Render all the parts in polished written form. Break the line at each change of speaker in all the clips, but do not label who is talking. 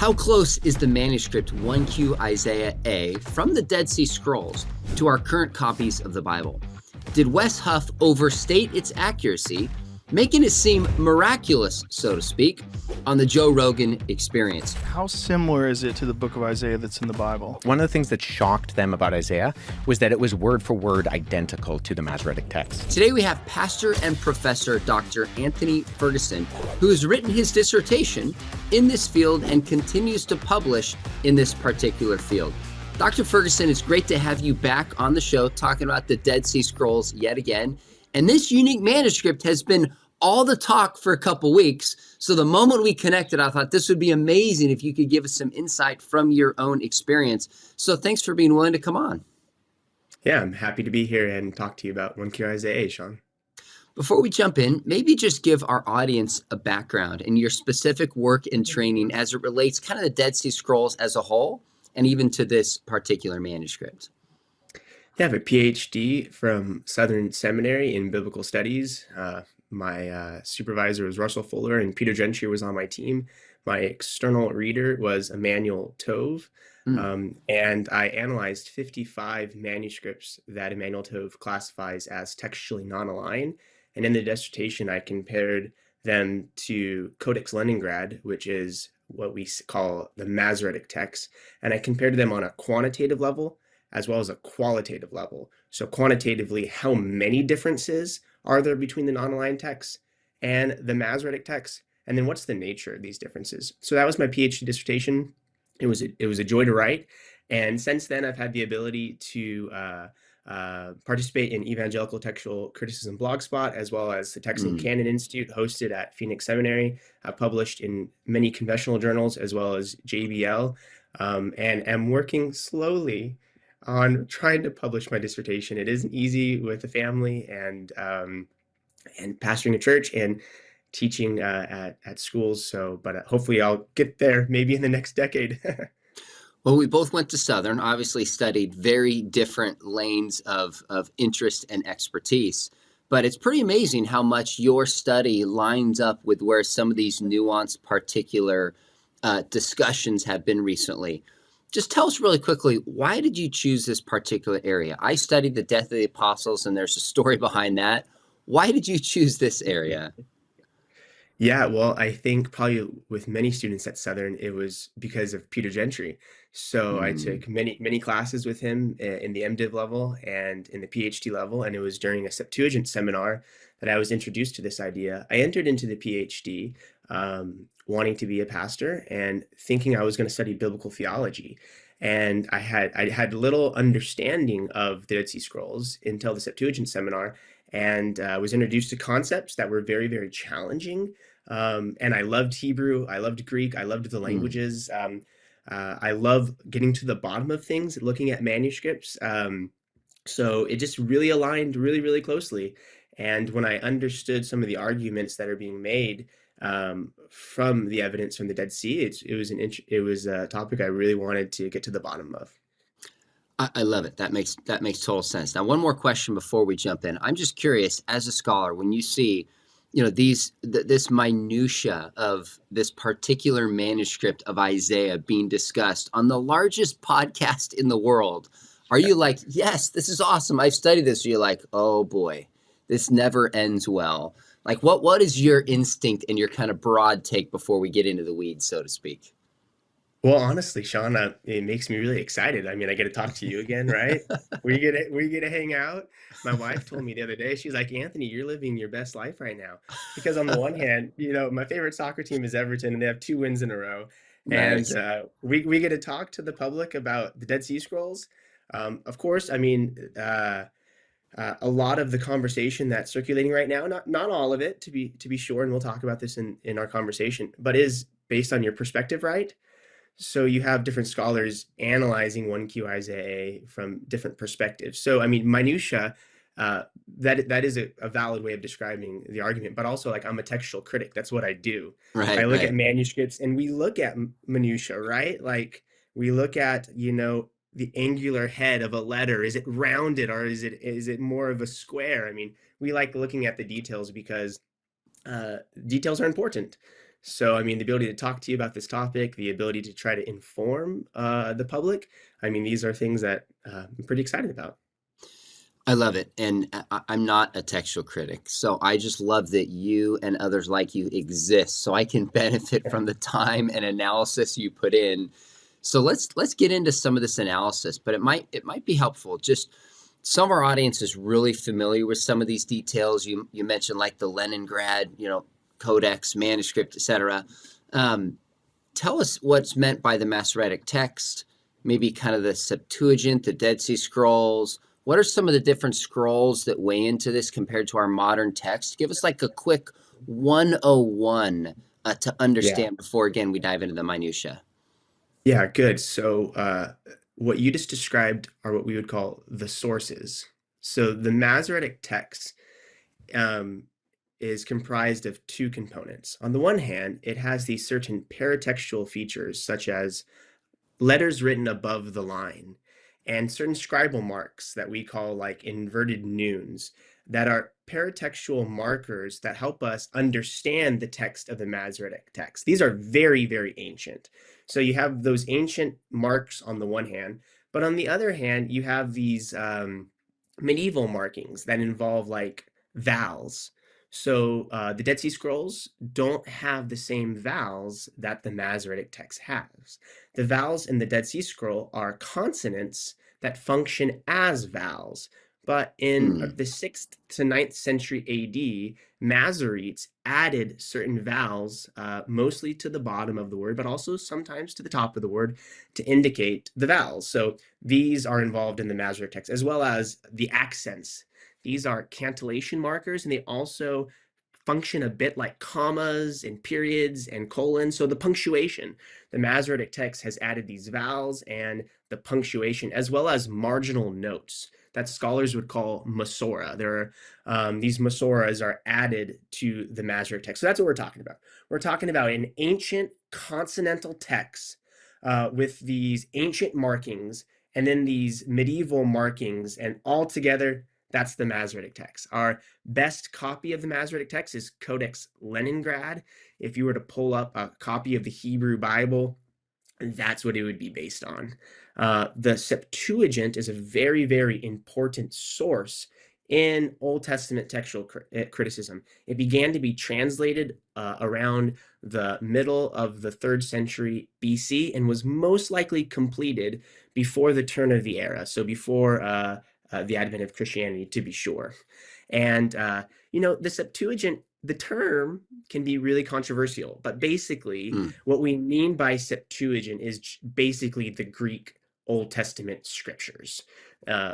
How close is the manuscript 1Q Isaiah A from the Dead Sea Scrolls to our current copies of the Bible? Did Wes Huff overstate its accuracy, making it seem miraculous, so to speak, on the Joe Rogan Experience?
How similar is it to the book of Isaiah that's in the Bible?
One of the things that shocked them about Isaiah was that it was word for word identical to the Masoretic text.
Today we have pastor and professor Dr. Anthony Ferguson, who has written his dissertation in this field and continues to publish in this particular field. Dr. Ferguson, it's great to have you back on the show talking about the Dead Sea Scrolls yet again. And this unique manuscript has been all the talk for a couple weeks. So the moment we connected, I thought this would be amazing if you could give us some insight from your own experience. So thanks for being willing to come on.
Yeah, I'm happy to be here and talk to you about 1Q Isaiah, Sean.
Before we jump in, maybe just give our audience a background in your specific work and training as it relates kind of the Dead Sea Scrolls as a whole, and even to this particular manuscript.
Yeah, I have a PhD from Southern Seminary in Biblical Studies. My supervisor was Russell Fuller, and Peter Gentry was on my team. My external reader was Emmanuel Tove, and I analyzed 55 manuscripts that Emmanuel Tove classifies as textually non-aligned. And in the dissertation, I compared them to Codex Leningrad, which is what we call the Masoretic text, and I compared them on a quantitative level as well as a qualitative level. So quantitatively, how many differences are there between the non-aligned texts and the Masoretic text? And then what's the nature of these differences? So that was my PhD dissertation. It was a joy to write. And since then, I've had the ability to participate in Evangelical Textual Criticism Blogspot, as well as the Text and Canon Institute hosted at Phoenix Seminary. I've published in many confessional journals, as well as JBL, and am working slowly on trying to publish my dissertation. It isn't easy with a family and pastoring a church and teaching at schools. So, but hopefully I'll get there maybe in the next decade.
Well, we both went to Southern, obviously studied very different lanes of interest and expertise. But it's pretty amazing how much your study lines up with where some of these nuanced particular discussions have been recently. Just tell us really quickly, why did you choose this particular area? I studied the death of the apostles, and there's a story behind that. Why did you choose this area?
Yeah, well, I think probably with many students at Southern, it was because of Peter Gentry. So I took many classes with him in the MDiv level and in the PhD level, and it was during a Septuagint seminar that I was introduced to this idea. I entered into the PhD wanting to be a pastor and thinking I was going to study biblical theology. And I had little understanding of the Dead Sea Scrolls until the Septuagint seminar, and was introduced to concepts that were very, very challenging. And I loved Hebrew, I loved Greek, I loved the languages. I love getting to the bottom of things, looking at manuscripts. So it just really aligned really, really closely. And when I understood some of the arguments that are being made from the evidence from the Dead Sea, it was a topic I really wanted to get to the bottom of.
I love it. That makes total sense. Now, one more question before we jump in. I'm just curious, as a scholar, when you see, this minutia of this particular manuscript of Isaiah being discussed on the largest podcast in the world, are you like, yes, this is awesome, I've studied this? Or you're like, oh boy, this never ends well? Like, what is your instinct and your kind of broad take before we get into the weeds, so to speak?
Well, honestly, Sean, it makes me really excited. I mean, I get to talk to you again, right? We get to hang out. My wife told me the other day, she's like, Anthony, you're living your best life right now. Because on the one hand, my favorite soccer team is Everton, and they have 2 wins in a row.
Nice.
And we get to talk to the public about the Dead Sea Scrolls. Of course, I mean, a lot of the conversation that's circulating right now, not all of it, to be sure, and we'll talk about this in our conversation, but is based on your perspective, right? So you have different scholars analyzing 1Q Isaiah from different perspectives. So, I mean, minutia, that is a valid way of describing the argument, but also, like, I'm a textual critic. That's what I do.
Right.
I look at manuscripts and we look at minutia, right? Like, we look at, the angular head of a letter. Is it rounded or is it more of a square? I mean, we like looking at the details because details are important. So, I mean, the ability to talk to you about this topic, the ability to try to inform the public, I mean, these are things that I'm pretty excited about.
I love it. And I'm not a textual critic. So I just love that you and others like you exist so I can benefit from the time and analysis you put in. So let's get into some of this analysis, but it might be helpful. Just some of our audience is really familiar with some of these details. You mentioned like the Leningrad, codex, manuscript, etc. Tell us what's meant by the Masoretic text, maybe kind of the Septuagint, the Dead Sea Scrolls. What are some of the different scrolls that weigh into this compared to our modern text? Give us like a quick 101 to
Yeah.
understand before, again, we dive into the minutia.
Yeah, good. So, what you just described are what we would call the sources. So, the Masoretic text um, is comprised of two components. On the one hand, it has these certain paratextual features, such as letters written above the line and certain scribal marks that we call like inverted nunes that are paratextual markers that help us understand the text of the Masoretic text. These are very, very ancient. So you have those ancient marks on the one hand, but on the other hand, you have these medieval markings that involve like vowels. So the Dead Sea Scrolls don't have the same vowels that the Masoretic text has. The vowels in the Dead Sea Scroll are consonants that function as vowels. But in
Hmm.
the 6th to 9th century AD, Masoretes added certain vowels, mostly to the bottom of the word, but also sometimes to the top of the word to indicate the vowels. So these are involved in the Masoretic text, as well as the accents. These are cantillation markers, and they also function a bit like commas and periods and colons. So the punctuation, the Masoretic text has added these vowels and the punctuation, as well as marginal notes that scholars would call masora. These masoras are added to the Masoretic text. So that's what we're talking about. We're talking about an ancient consonantal text with these ancient markings and then these medieval markings, and all together, that's the Masoretic text. Our best copy of the Masoretic text is Codex Leningrad. If you were to pull up a copy of the Hebrew Bible, that's what it would be based on. The Septuagint is a very, very important source in Old Testament textual criticism. It began to be translated around the middle of the 3rd century BC and was most likely completed before the turn of the era, so before the advent of Christianity, to be sure. And, the Septuagint, the term can be really controversial, but basically,
Hmm.
what we mean by Septuagint is basically the Greek Old Testament scriptures.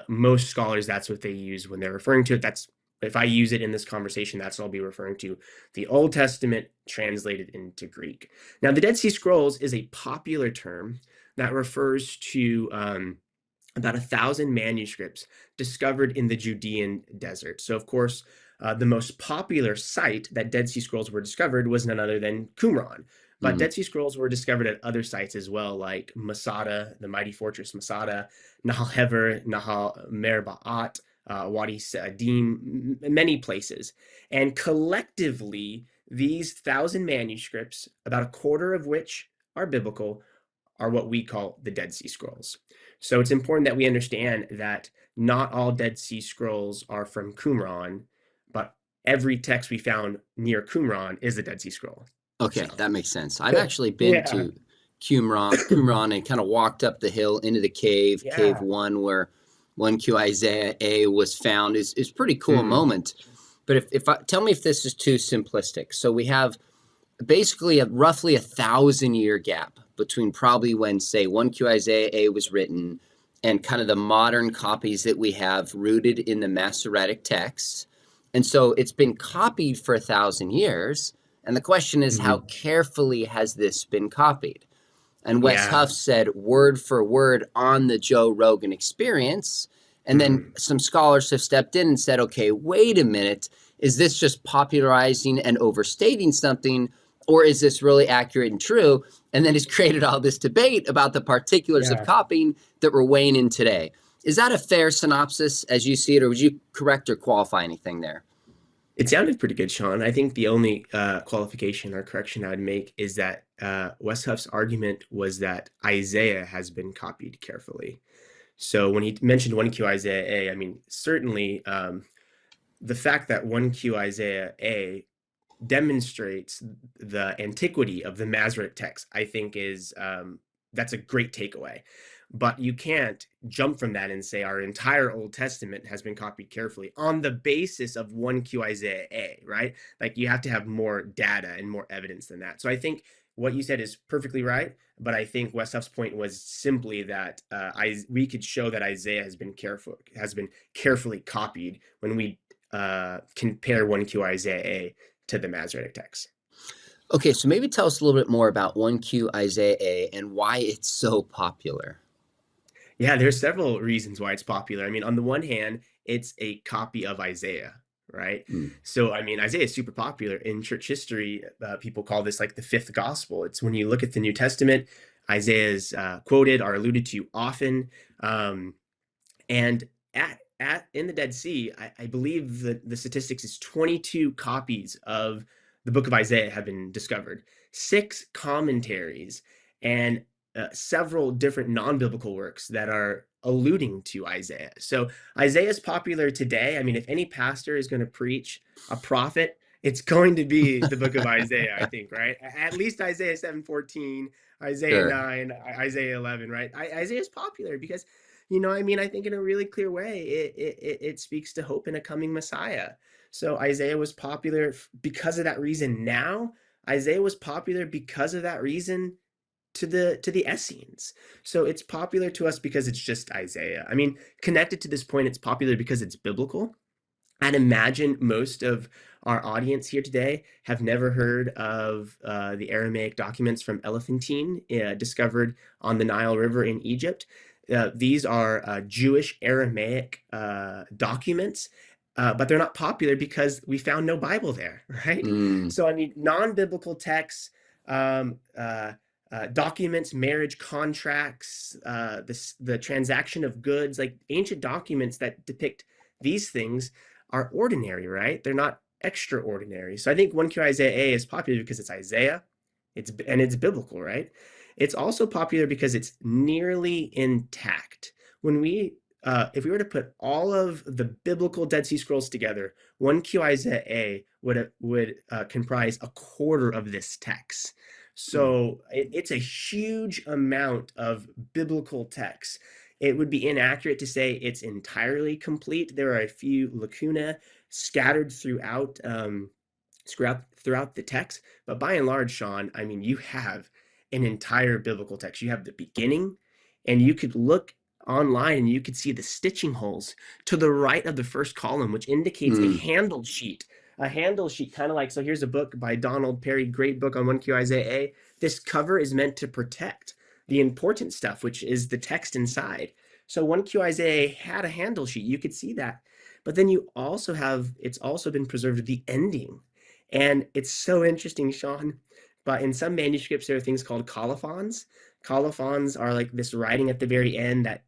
Most scholars, that's what they use when they're referring to it. If I use it in this conversation, that's what I'll be referring to, the Old Testament translated into Greek. Now, the Dead Sea Scrolls is a popular term that refers to about 1,000 manuscripts discovered in the Judean desert. So, of course, the most popular site that Dead Sea Scrolls were discovered was none other than Qumran. But
Hmm.
Dead Sea Scrolls were discovered at other sites as well, like Masada, the mighty fortress Masada, Nahal Hever, Nahal Merbaat, Wadi Sa'adim, many places. And collectively, these 1,000 manuscripts, about a quarter of which are biblical, are what we call the Dead Sea Scrolls. So it's important that we understand that not all Dead Sea Scrolls are from Qumran, but every text we found near Qumran is a Dead Sea Scroll. So,
Okay, that makes sense. I've actually been
yeah,
to Qumran and kind of walked up the hill into the cave
yeah.
one where 1Q Isaiah A was found. Is pretty cool
Mm,
moment. But if tell me if this is too simplistic. So we have basically a roughly 1,000-year gap between probably when, say, 1Q Isaiah A was written and kind of the modern copies that we have rooted in the Masoretic text. And so it's been copied for 1,000 years. And the question is, how
mhm.
carefully has this been copied? And Wes
Yeah.
Huff said word for word on the Joe Rogan Experience. And then
Mhm.
some scholars have stepped in and said, okay, wait a minute. Is this just popularizing and overstating something? Or is this really accurate and true? And then it's created all this debate about the particulars of
Yeah.
copying that we're weighing in today. Is that a fair synopsis as you see it, or would you correct or qualify anything there?
It sounded pretty good, Sean. I think the only qualification or correction I would make is that Wes Huff's argument was that Isaiah has been copied carefully. So when he mentioned 1Q Isaiah A, I mean, certainly the fact that 1Q Isaiah A demonstrates the antiquity of the Masoretic text, I think is that's a great takeaway. But you can't jump from that and say our entire Old Testament has been copied carefully on the basis of 1Q Isaiah A, right? Like you have to have more data and more evidence than that. So I think what you said is perfectly right, but I think Wes Huff's point was simply that we could show that Isaiah has been carefully copied when we compare 1Q Isaiah A to the Masoretic text.
Okay, so maybe tell us a little bit more about 1Q Isaiah A and why it's so popular.
Yeah, there's several reasons why it's popular. I mean, on the one hand, it's a copy of Isaiah, right?
Mm.
So, I mean, Isaiah is super popular in church history. People call this like the fifth gospel. It's when you look at the New Testament, Isaiah is quoted or alluded to often. And at in the Dead Sea, I believe the statistics is 22 copies of the book of Isaiah have been discovered, 6 commentaries, and several different non-biblical works that are alluding to Isaiah. So Isaiah is popular today. I mean, if any pastor is going to preach a prophet, it's going to be the book of Isaiah, I think, right? At least Isaiah 7:14, Isaiah
Sure.
9, Isaiah 11, right? Isaiah is popular because I mean, I think in a really clear way, it speaks to hope in a coming Messiah. So Isaiah was popular because of that reason. Now, Isaiah was popular because of that reason to the Essenes. So it's popular to us because it's just Isaiah. I mean, connected to this point, it's popular because it's biblical. I'd imagine most of our audience here today have never heard of the Aramaic documents from Elephantine discovered on the Nile River in Egypt. These are Jewish Aramaic documents, but they're not popular because we found no Bible there, right?
Mm.
So, I mean, non-biblical texts, um, documents, marriage contracts, the transaction of goods, like ancient documents that depict these things are ordinary, right? They're not extraordinary. So I think 1Q Isaiah A is popular because it's Isaiah, it's biblical, right? It's also popular because it's nearly intact. When we if we were to put all of the biblical Dead Sea Scrolls together, 1Q Isaiah A would comprise a quarter of this text.
Mm.
So it's a huge amount of biblical text. It would be inaccurate to say it's entirely complete. There are a few lacuna scattered throughout the text, but by and large, Sean, I mean, you have an entire biblical text. You have the beginning, and you could look online and you could see the stitching holes to the right of the first column, which indicates a
Mm.
handle sheet. A handle sheet, kind of like, so here's a book by Donald Perry, great book on 1Q Isaiah A. This cover is meant to protect the important stuff, which is the text inside. So 1Q Isaiah had a handle sheet. You could see that. But then it's also been preserved the ending. And it's so interesting, Sean. But in some manuscripts, there are things called colophons. Colophons are like this writing at the very end that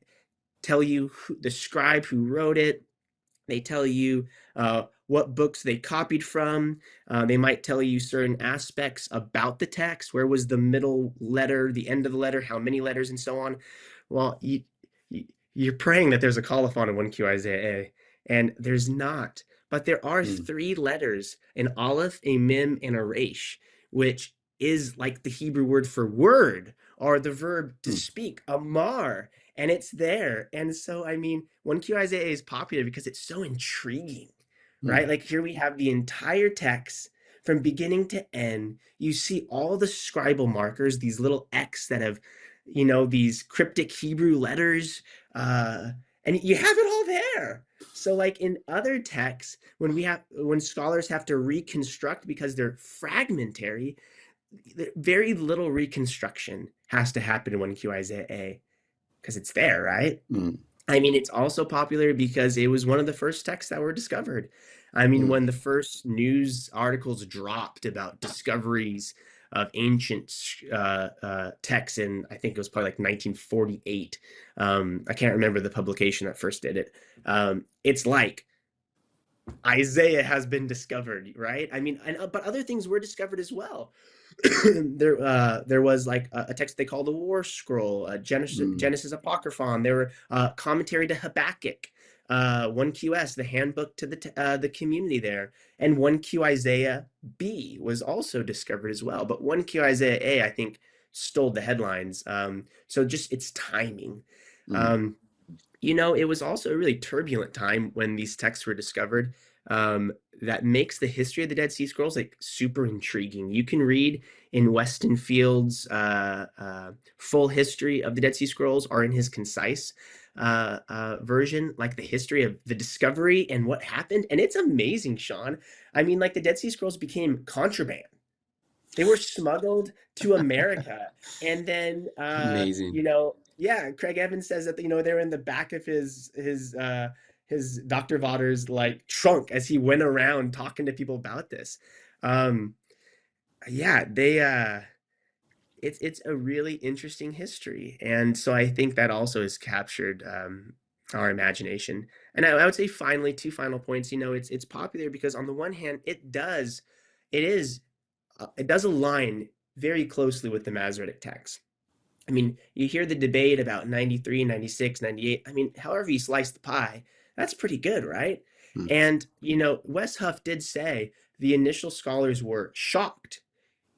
tell you the scribe who wrote it. They tell you what books they copied from. They might tell you certain aspects about the text. Where was the middle letter, the end of the letter, how many letters, and so on. Well, you're praying that there's a colophon in 1Q Isaiah A, and there's not. But there are
Mm.
3 letters, an aleph, a mem, and a resh, which is like the Hebrew word for word or the verb to
Mm.
speak, amar, and it's there. And so, I mean, 1Q Isaiah is popular because it's so intriguing, right?
Mm.
Like here we have the entire text from beginning to end. You see all the scribal markers, these little X that have, these cryptic Hebrew letters, and you have it all there. So like in other texts, when scholars have to reconstruct because they're fragmentary, very little reconstruction has to happen in 1Q Isaiah A because it's there, right?
Mm.
I mean, it's also popular because it was one of the first texts that were discovered. I mean,
Mm.
when the first news articles dropped about discoveries of ancient texts in, I think it was probably like 1948. I can't remember the publication that first did it. It's like Isaiah has been discovered, right? I mean, but other things were discovered as well. There was like a text they call the War Scroll,
Mm,
Genesis Apocryphon. There were commentary to Habakkuk, 1QS, the handbook to the community there, and 1Q Isaiah B was also discovered as well. But 1Q Isaiah A, I think, stole the headlines. So just its timing.
mm,
Um, it was also a really turbulent time when these texts were discovered. That makes the history of the Dead Sea Scrolls like super intriguing. You can read in Weston Field's full history of the Dead Sea Scrolls, or in his concise version, like the history of the discovery and what happened. And it's amazing, Sean. I mean, like the Dead Sea Scrolls became contraband. They were smuggled to America. And then,
amazing.
yeah, Craig Evans says that, they were in the back of his Dr. Vatter's like trunk as he went around talking to people about this. Um, yeah, it's a really interesting history. And so I think that also has captured our imagination. And I would say finally, two final points, it's popular because on the one hand, it is it does align very closely with the Masoretic text. I mean, you hear the debate about 93, 96, 98. I mean, however you slice the pie, that's pretty good, right?
Mm,
And, Wes Huff did say the initial scholars were shocked.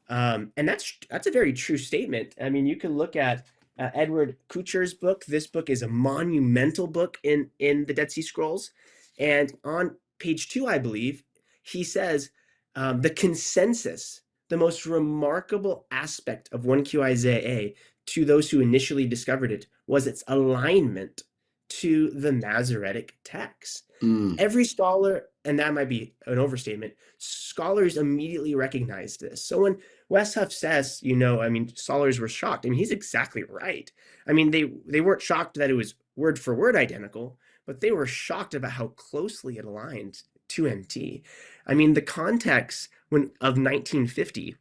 And that's a very true statement. I mean, you can look at Edward Kucher's book. This book is a monumental book in the Dead Sea Scrolls. And on page 2, I believe, he says the consensus, the most remarkable aspect of 1Q Isaiah A to those who initially discovered it was its alignment to the Masoretic text.
mm,
Every scholar, and that might be an overstatement, scholars immediately recognized this. So when Wes Huff says, I mean, scholars were shocked, I mean, he's exactly right. I mean, they weren't shocked that it was word for word identical, but they were shocked about how closely it aligned to MT. I mean, the context of 1950,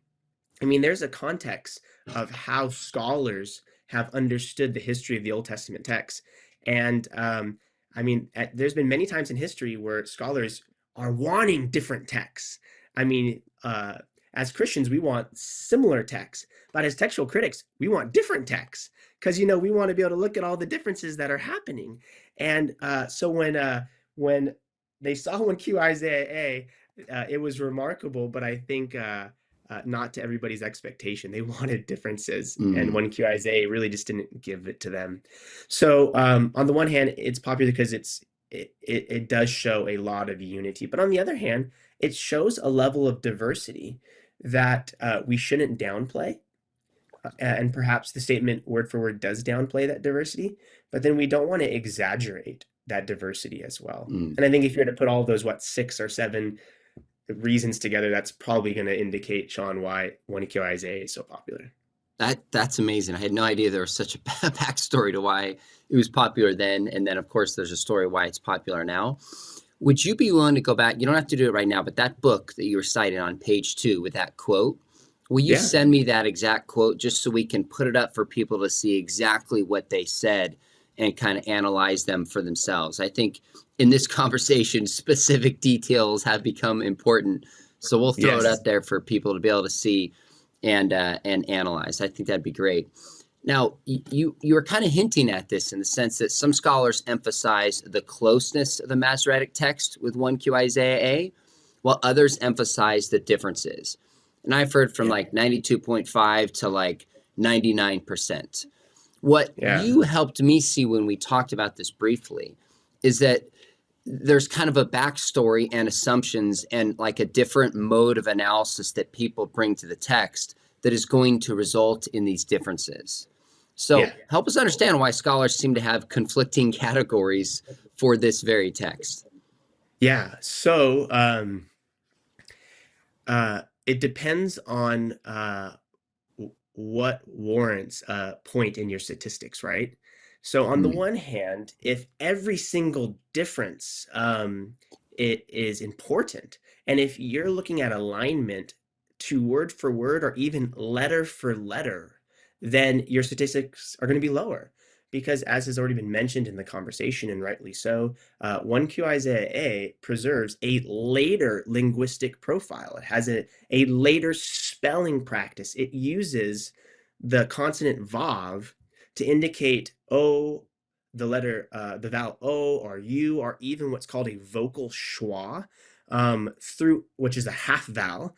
I mean, there's a context of how scholars have understood the history of the Old Testament text. And I mean, there's been many times in history where scholars are wanting different texts. I mean, as Christians, we want similar texts, but as textual critics, we want different texts because we want to be able to look at all the differences that are happening. And so when they saw 1Q Isaiah A, it was remarkable, but I think not to everybody's expectation. They wanted differences, and
mm.
1Q Isaiah really just didn't give it to them. So on the one hand, it's popular because it does show a lot of unity, but on the other hand, it shows a level of diversity that we shouldn't downplay. And perhaps the statement word for word does downplay that diversity, but then we don't want to exaggerate that diversity as well.
Mm.
And I think if you were to put all those, 6 or 7 reasons together, that's probably going to indicate, Sean, why 1Q Isaiah is so popular.
That's amazing. I had no idea there was such a backstory to why it was popular then, and then of course there's a story why it's popular now. Would you be willing to go back? You don't have to do it right now, but that book that you were citing on page 2 with that quote, will you
Yeah.
send me that exact quote just so we can put it up for people to see exactly what they said and kind of analyze them for themselves? I think in this conversation, specific details have become important. So we'll throw it
Yes.
up there for people to be able to see and analyze. I think that'd be great. Now, you were kind of hinting at this in the sense that some scholars emphasize the closeness of the Masoretic text with 1Q Isaiah A, while others emphasize the differences. And I've heard from
Yeah.
like 92.5 to like 99%. What
Yeah.
you helped me see when we talked about this briefly is that there's kind of a backstory and assumptions and like a different mode of analysis that people bring to the text that is going to result in these differences. So
Yeah.
help us understand why scholars seem to have conflicting categories for this very text.
Yeah. So it depends on what warrants a point in your statistics, right? So on the
Mm,
one hand, if every single difference it is important, and if you're looking at alignment to word for word or even letter for letter, then your statistics are going to be lower. because, as has already been mentioned in the conversation, and rightly so, 1Q Isaiah A preserves a later linguistic profile. It has a later spelling practice. It uses the consonant vav to indicate O, the vowel O or U, or even what's called a vocal schwa, through which is a half vowel,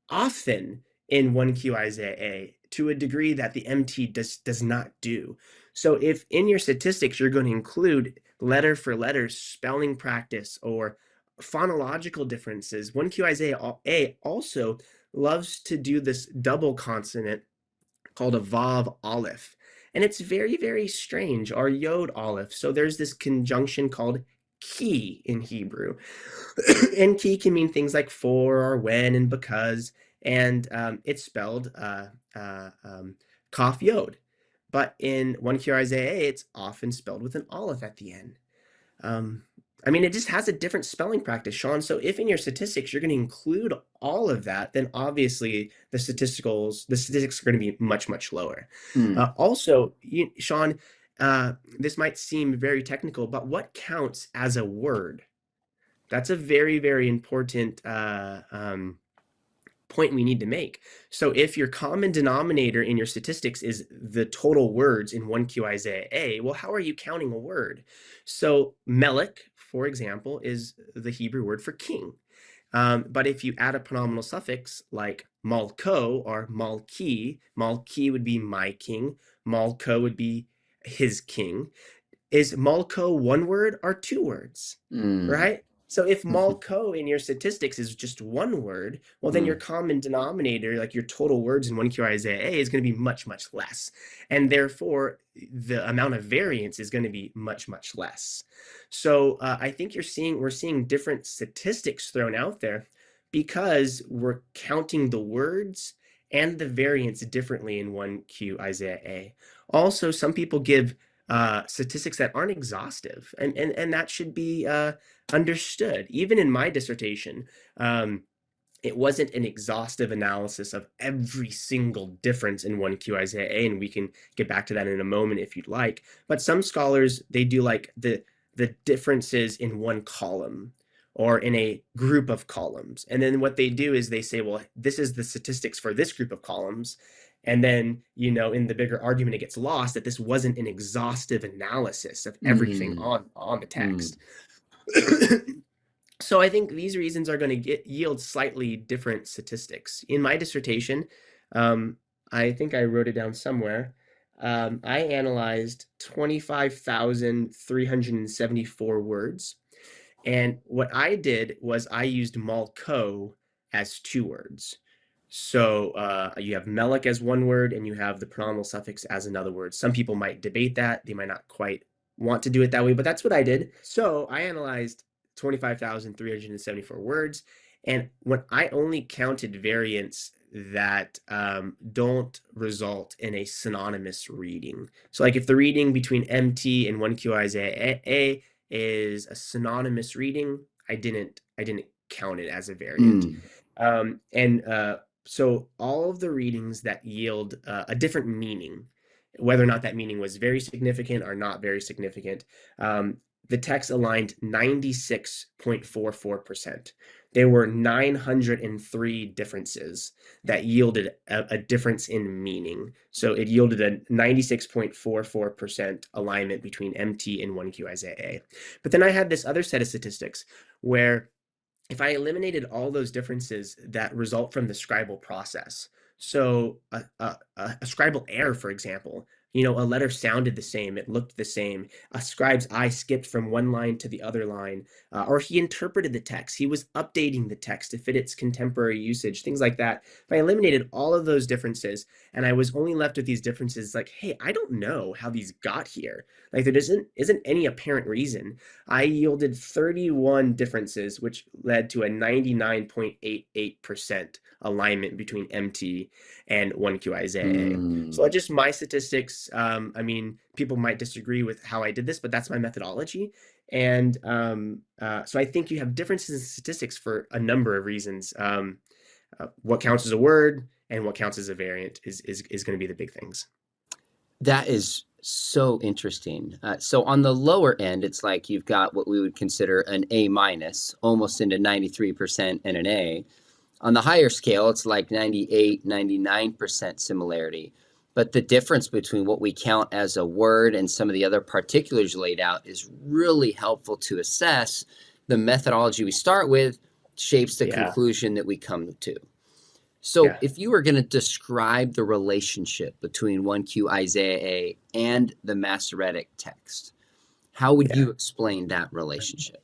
often in 1Q Isaiah A, to a degree that the MT does not do. So if in your statistics you're going to include letter for letter spelling practice or phonological differences, 1Q Isaiah A also loves to do this double consonant called a Vav Aleph. And it's very, very strange, or Yod Aleph. So there's this conjunction called ki in Hebrew. And ki can mean things like for or when and because. And it's spelled Kaf Yod. But in 1Q Isaiah A, it's often spelled with an Aleph at the end. I mean, it just has a different spelling practice, Sean. So if in your statistics you're going to include all of that, then obviously the statistics are going to be much, much lower. Also, Sean, this might seem very technical, but what counts as a word? That's a very, very important point we need to make. So if your common denominator in your statistics is the total words in 1Q Isaiah A, well, how are you counting a word? So melech, for example, is the Hebrew word for king. But if you add a pronominal suffix like malko or malki would be my king, malko would be his king. Is malko one word or two words, right? So if malko in your statistics is just one word, well, then your common denominator, like your total words in 1Q Isaiah A, is going to be much, much less. And therefore, the amount of variance is going to be much, much less. So I think we're seeing different statistics thrown out there because we're counting the words and the variance differently in 1Q Isaiah A. Also, some people give statistics that aren't exhaustive, and that should be understood. Even in my dissertation, it wasn't an exhaustive analysis of every single difference in 1Q Isaiah A, and we can get back to that in a moment if you'd like. But some scholars, they do like the differences in one column or in a group of columns. And then what they do is they say, well, this is the statistics for this group of columns. And then, in the bigger argument, it gets lost that this wasn't an exhaustive analysis of everything on the text. So I think these reasons are going to yield slightly different statistics. In my dissertation, I think I wrote it down somewhere. I analyzed 25,374 words. And what I did was I used malko as two words. So you have melech as one word, and you have the pronominal suffix as another word. Some people might debate that. They might not quite want to do it that way, but that's what I did. So I analyzed 25,374 words. And when I only counted variants that don't result in a synonymous reading. So like if the reading between MT and 1Q Isaiah A is a synonymous reading, I didn't count it as a variant. So all of the readings that yield a different meaning, whether or not that meaning was very significant or not very significant, the text aligned 96.44%. There were 903 differences that yielded a difference in meaning. So it yielded a 96.44% alignment between MT and 1Q Isaiah A. But then I had this other set of statistics where if I eliminated all those differences that result from the scribal process, so a scribal error, for example, a letter sounded the same, it looked the same, a scribe's eye skipped from one line to the other line, or he interpreted the text, he was updating the text to fit its contemporary usage, things like that. If I eliminated all of those differences and I was only left with these differences, like, hey, I don't know how these got here. Like there isn't any apparent reason. I yielded 31 differences, which led to a 99.88% alignment between MT and 1Q Isaiah A. So just my statistics, people might disagree with how I did this, but that's my methodology. And so I think you have differences in statistics for a number of reasons. What counts as a word and what counts as a variant is going to be the big things.
That is So interesting. So on the lower end, it's like you've got what we would consider an A minus, almost into 93% and an A. On the higher scale, it's like 98, 99% similarity. But the difference between what we count as a word and some of the other particulars laid out is really helpful to assess. The methodology we start with shapes the
Yeah,
conclusion that we come to. So
yeah,
if you were going to describe the relationship between 1Q Isaiah A and the Masoretic text, how would
yeah.
you explain that relationship?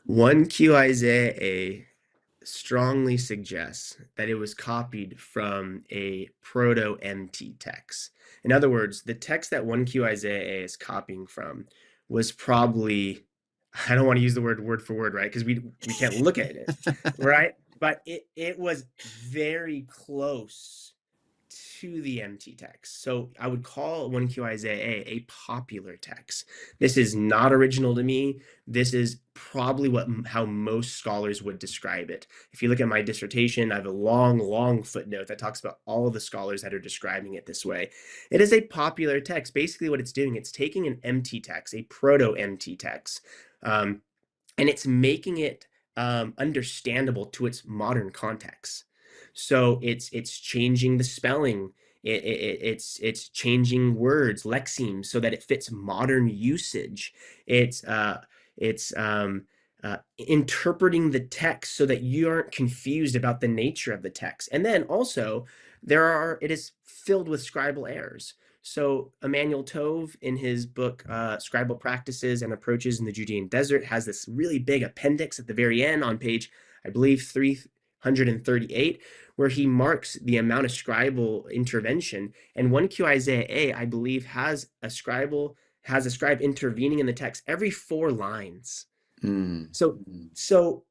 1Q Isaiah A strongly suggests that it was copied from a proto-MT text. In other words, the text that 1Q Isaiah A is copying from was probably, I don't want to use the word for word, right? Because we can't look at it, right? But it was very close to the MT text. So I would call 1Q Isaiah a popular text. This is not original to me. This is probably how most scholars would describe it. If you look at my dissertation, I have a long footnote that talks about all of the scholars that are describing it this way. It is a popular text. Basically, what it's doing, it's taking an MT text, a proto-MT text, um, and it's making it understandable to its modern context. So it's changing the spelling. It's changing words, lexemes, so that it fits modern usage. It's uh, it's interpreting the text so that you aren't confused about the nature of the text. And then also, it is filled with scribal errors. So Emmanuel Tove, in his book Scribal Practices and Approaches in the Judean Desert, has this really big appendix at the very end on page, I believe, 338, where he marks the amount of scribal intervention. And 1Q Isaiah A, I believe, has a scribe intervening in the text every 4 lines.
Mm.
So, so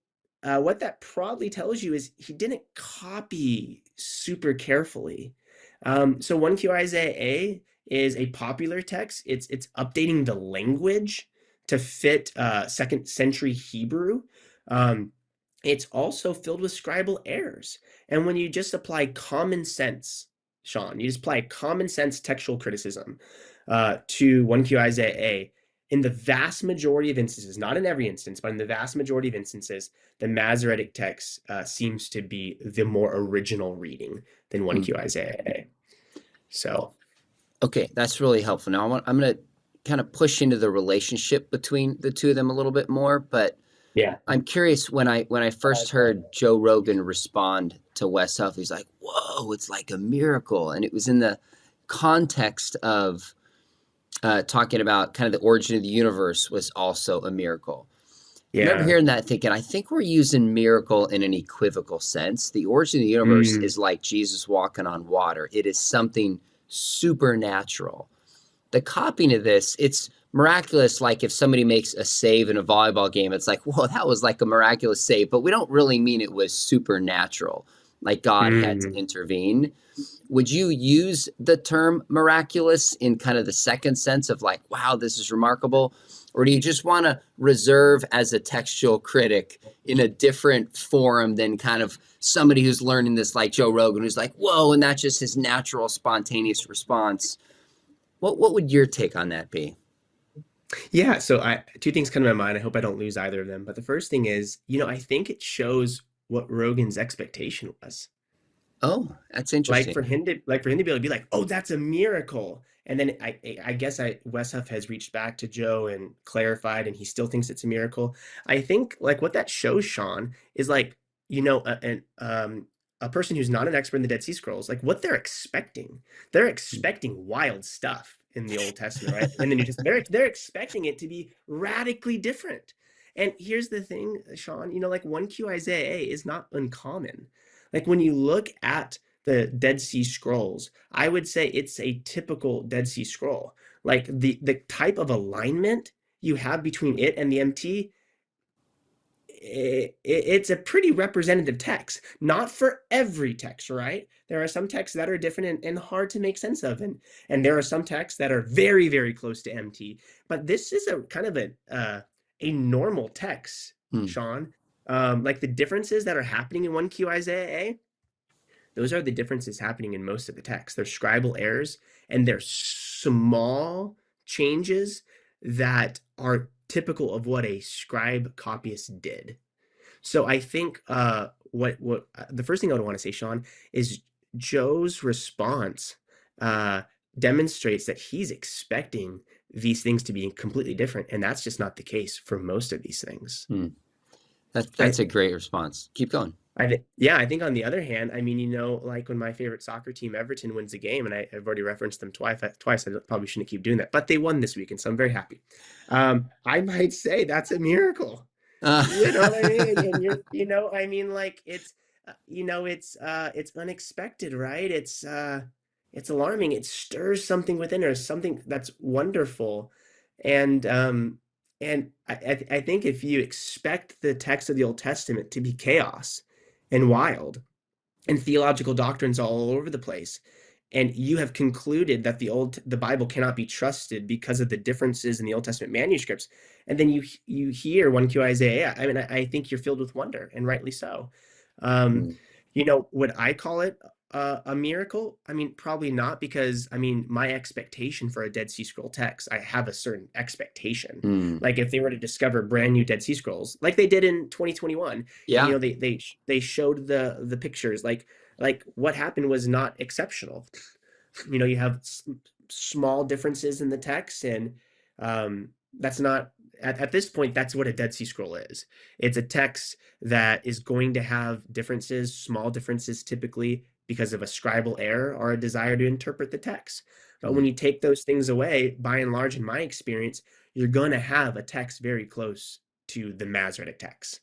what that probably tells you is he didn't copy super carefully. So 1Q Isaiah A is a popular text. It's updating the language to fit second century Hebrew. Um, it's also filled with scribal errors. And when you just apply common sense, Sean, you just apply common sense textual criticism to 1Q Isaiah A, in the vast majority of instances, not in every instance, but in the vast majority of instances, the Masoretic text seems to be the more original reading than 1Q Isaiah A. So,
Okay, that's really helpful. Now I'm going to kind of push into the relationship between the two of them a little bit more, but
yeah.
I'm curious when I first heard Joe Rogan respond to Wes Huff, he's like, "Whoa, it's like a miracle," and it was in the context of talking about kind of the origin of the universe was also a miracle. I remember
Yeah.
hearing that thinking, I think we're using miracle in an equivocal sense. The origin of the universe
Mm,
is like Jesus walking on water. It is something supernatural. The copying of this, it's miraculous. Like if somebody makes a save in a volleyball game, it's like, whoa, that was like a miraculous save, but we don't really mean it was supernatural, like God had to
mm.
intervene. Would you use the term miraculous in kind of the second sense of like, wow, this is remarkable? Or do you just want to reserve as a textual critic in a different forum than kind of somebody who's learning this like Joe Rogan, who's like, whoa, and that's just his natural spontaneous response? What would your take on that be?
Yeah, so two things come to my mind. I hope I don't lose either of them. But the first thing is, I think it shows what Rogan's expectation was.
Oh, that's
Like
interesting.
for him to like for him to be able to be like, oh, that's a miracle. And then I guess Wes Huff has reached back to Joe and clarified, and he still thinks it's a miracle. I think like what that shows, Sean, is like, a person who's not an expert in the Dead Sea Scrolls, like what they're expecting. They're expecting wild stuff in the Old Testament, right? In the New Testament. They're expecting it to be radically different. And here's the thing, Sean, like 1Q Isaiah A is not uncommon. Like when you look at the Dead Sea Scrolls, I would say it's a typical Dead Sea Scroll. Like the type of alignment you have between it and the MT, it's a pretty representative text. Not for every text, right? There are some texts that are different and hard to make sense of, and there are some texts that are very, very close to MT. But this is a kind of a normal text,
Hmm.
Sean. Like the differences that are happening in 1Q Isaiah A, those are the differences happening in most of the text. They're scribal errors, and they're small changes that are typical of what a scribe copyist did. So I think what the first thing I would want to say, Sean, is Joe's response uh, demonstrates that he's expecting these things to be completely different, and that's just not the case for most of these things.
Hmm.
I
That's a great response. Keep going.
I think on the other hand, I mean, like when my favorite soccer team, Everton, wins a game, and I've already referenced them twice. I probably shouldn't keep doing that, but they won this weekend, so I'm very happy. I might say that's a miracle.
Uh,
You know what I mean? And I mean, like it's unexpected, right? It's alarming. It stirs something within her, something that's wonderful. And I think if you expect the text of the Old Testament to be chaos and wild and theological doctrines all over the place, and you have concluded that the Bible cannot be trusted because of the differences in the Old Testament manuscripts, and then you hear 1Q Isaiah, I mean, I think you're filled with wonder, and rightly so. Um,
mm,
would I call it a miracle? I mean, probably not, because I mean, my expectation for a Dead Sea Scroll text, I have a certain expectation.
mm.
Like if they were to discover brand new Dead Sea Scrolls, like they did in 2021, and
Yeah,
they showed the pictures, like what happened was not exceptional. You have small differences in the text, and that's not at this point, that's what a Dead Sea Scroll is. It's a text that is going to have differences, small differences typically, because of a scribal error or a desire to interpret the text. But when
mm.
you take those things away, by and large, in my experience, you're going to have a text very close to the Masoretic text.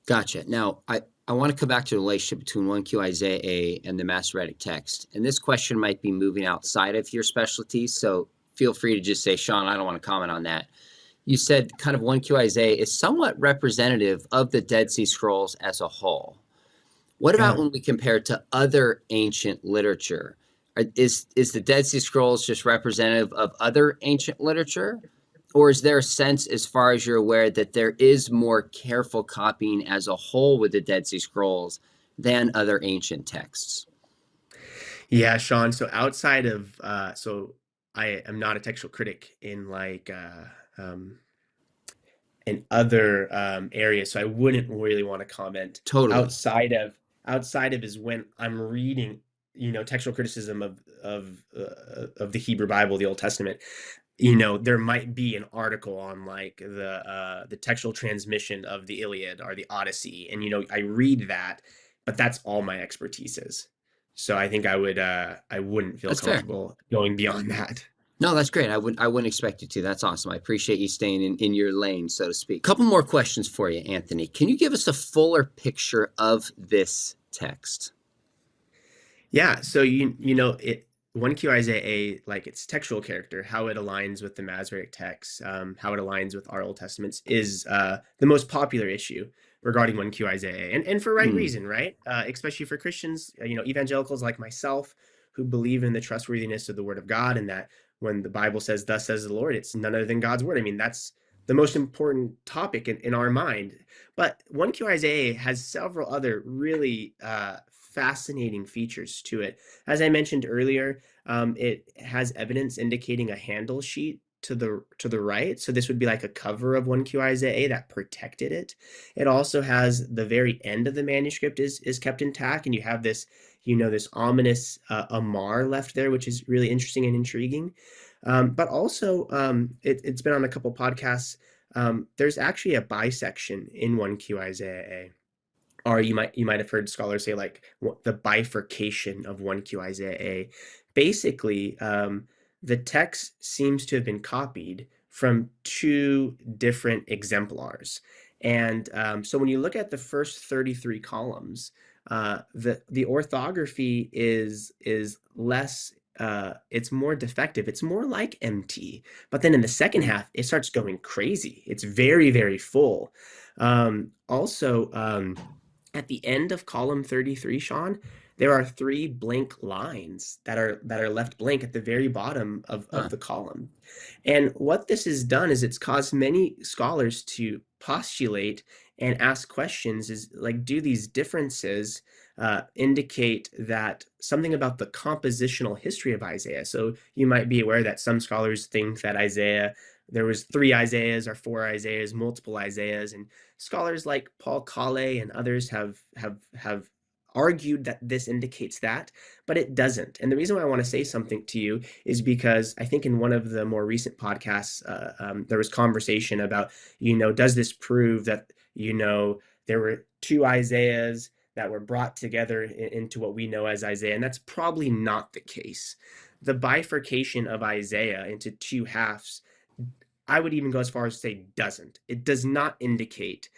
Gotcha. Now, I want to come back to the relationship between 1Q Isaiah and the Masoretic text. And this question might be moving outside of your specialty, so feel free to just say, Sean, I don't want to comment on that. You said kind of 1Q Isaiah is somewhat representative of the Dead Sea Scrolls as a whole. What about
Yeah.
when we compare it to other ancient literature? Is the Dead Sea Scrolls just representative of other ancient literature? Or is there a sense, as far as you're aware, that there is more careful copying as a whole with the Dead Sea Scrolls than other ancient texts?
Yeah, Sean. So outside of so I am not a textual critic in in other areas, so I wouldn't really want to comment
Totally.
outside of is when I'm reading, textual criticism of the Hebrew Bible, the Old Testament. There might be an article on like the textual transmission of the Iliad or the Odyssey, and I read that, but that's all my expertise is. So I think I wouldn't feel
That's fair.
comfortable going beyond that.
No, that's great. I wouldn't expect you to. That's awesome. I appreciate you staying in your lane, so to speak. Couple more questions for you, Anthony. Can you give us a fuller picture of this text?
Yeah, so it 1Q Isaiah, like its textual character, how it aligns with the Masoretic text, how it aligns with our Old Testaments, is the most popular issue regarding 1Q Isaiah, and for right
Hmm.
reason, right? Especially for Christians, evangelicals like myself, who believe in the trustworthiness of the Word of God, and that when the Bible says, "Thus says the Lord," it's none other than God's word. I mean, that's the most important topic in our mind. But 1Q Isaiah has several other really fascinating features to it. As I mentioned earlier, it has evidence indicating a handle sheet to the right. So this would be like a cover of 1Q Isaiah that protected it. It also has the very end of the manuscript is kept intact, and you have this ominous Amar left there, which is really interesting and intriguing. But also, it's been on a couple podcasts. There's actually a bisection in 1Q Isaiah, or you might have heard scholars say like the bifurcation of 1Q Isaiah. Basically, the text seems to have been copied from two different exemplars. And so when you look at the first 33 columns, the orthography is less, it's more defective. It's more like MT. But then in the second
Hmm.
half, it starts going crazy. It's very, very full. Also, at the end of column 33, Sean, there are three blank lines that are left blank at the very bottom of,
Huh.
of the column. And what this has done is it's caused many scholars to postulate and ask questions, is like, do these differences indicate that something about the compositional history of Isaiah. So you might be aware that some scholars think that there was three Isaiahs or four Isaiahs, multiple Isaiahs, and scholars like Paul Kale and others have argued that this indicates that, but it doesn't. And the reason why I want to say something to you is because I think in one of the more recent podcasts, there was conversation about, does this prove that, there were two Isaiahs that were brought together into what we know as Isaiah? And that's probably not the case. The bifurcation of Isaiah into two halves, I would even go as far as to say doesn't. It does not indicate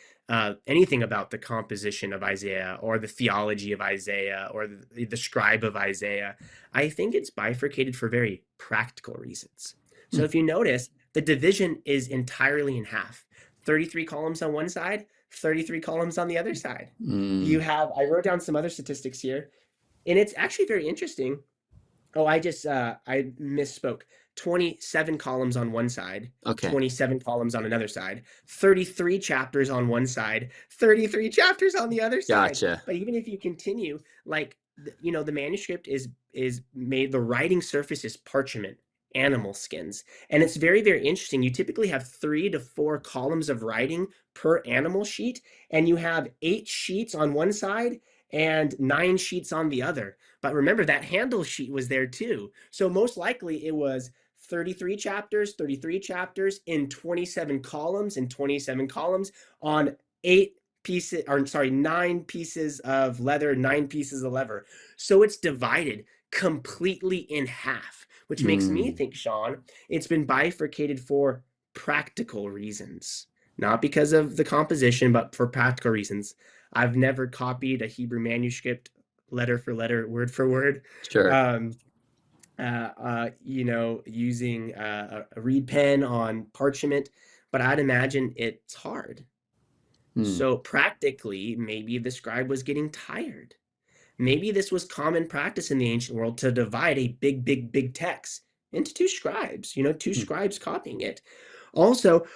anything about the composition of Isaiah or the theology of Isaiah or the scribe of Isaiah. I think it's bifurcated for very practical reasons. So if you notice, the division is entirely in half. 33 columns on one side, 33 columns on the other side. I wrote down some other statistics here, and it's actually very interesting. Oh, I misspoke. 27 columns on one side,
Okay.
27 columns on another side, 33 chapters on one side, 33 chapters on the other side.
Gotcha.
But even if you continue, the manuscript is made, the writing surface is parchment, animal skins. And it's very, very interesting. You typically have 3 to 4 columns of writing per animal sheet, and you have 8 sheets on one side and 9 sheets on the other. But remember, that handle sheet was there too. So most likely it was 33 chapters in 27 columns on 9 pieces of leather, 9 pieces of leather. So it's divided completely in half, which makes me think, Sean, it's been bifurcated for practical reasons, not because of the composition, but for practical reasons. I've never copied a Hebrew manuscript letter for letter, word for word.
Sure.
Using a reed pen on parchment, but I'd imagine it's hard. So practically, maybe the scribe was getting tired. Maybe this was common practice in the ancient world to divide a big, big, big text into two scribes, two scribes copying it. Also,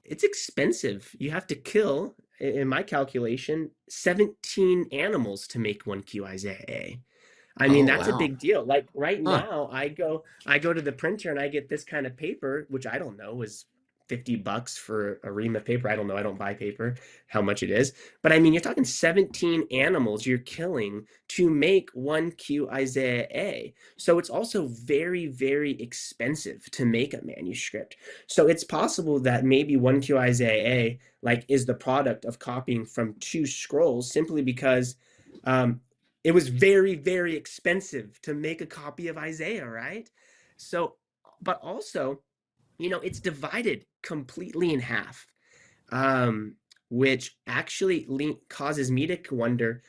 it's expensive. You have to kill, in my calculation, 17 animals to make 1Q Isaiah A. I mean, that's a
Wow.
big deal. Like right now, I go to the printer and I get this kind of paper, which I don't know is $50 for a ream of paper. I don't know. I don't buy paper, how much it is. But I mean, you're talking 17 animals you're killing to make 1Q Isaiah A. So it's also very, very expensive to make a manuscript. So it's possible that maybe 1Q Isaiah A is the product of copying from 2 scrolls simply because it was very, very expensive to make a copy of Isaiah, right? So, but also, it's divided completely in half, which actually causes me to wonder,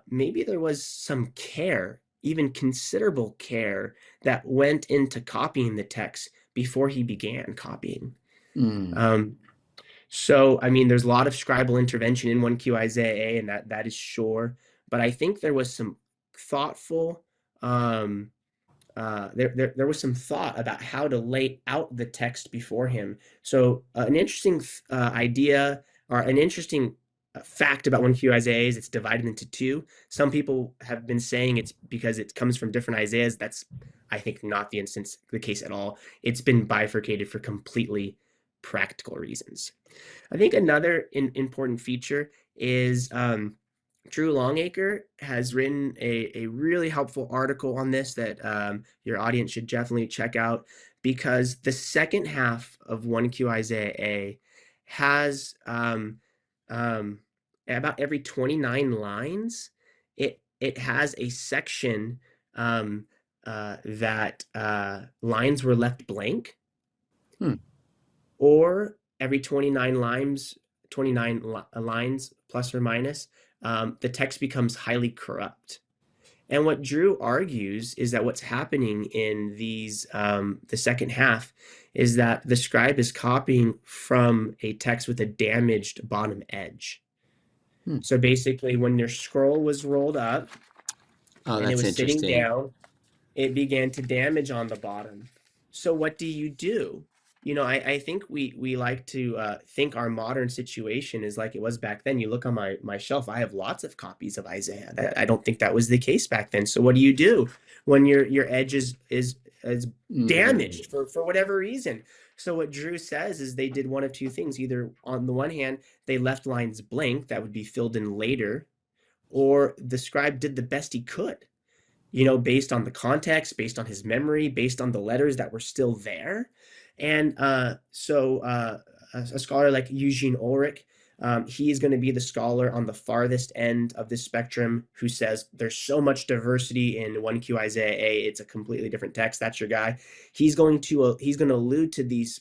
maybe there was some care, even considerable care, that went into copying the text before he began copying. So, I mean, there's a lot of scribal intervention in 1Q Isaiah A, and that is sure. But I think there was some thoughtful, there was some thought about how to lay out the text before him. So an interesting idea, or an interesting fact about 1Q Isaiah is it's divided into 2. Some people have been saying it's because it comes from different Isaiahs. That's, I think, not the case at all. It's been bifurcated for completely practical reasons. I think another important feature is Drew Longacre has written a really helpful article on this that your audience should definitely check out, because the second half of 1Q Isaiah A has about every 29 lines, it has a section that lines were left blank, or every 29 lines plus or minus, the text becomes highly corrupt. And what Drew argues is that what's happening in these the second half is that the scribe is copying from a text with a damaged bottom edge. So basically, when their scroll was rolled up and it was sitting down, it began to damage on the bottom. So what do? I think we like to think our modern situation is like it was back then. You look on my shelf, I have lots of copies of Isaiah. I don't think that was the case back then. So what do when your edge is
Mm,
damaged for whatever reason? So what Drew says is they did one of two things. Either on the one hand, they left lines blank that would be filled in later, or the scribe did the best he could, based on the context, based on his memory, based on the letters that were still there. And a scholar like Eugene Ulrich, he is going to be the scholar on the farthest end of this spectrum who says there's so much diversity in 1Q Isaiah A. It's a completely different text. That's your guy. He's going to allude to these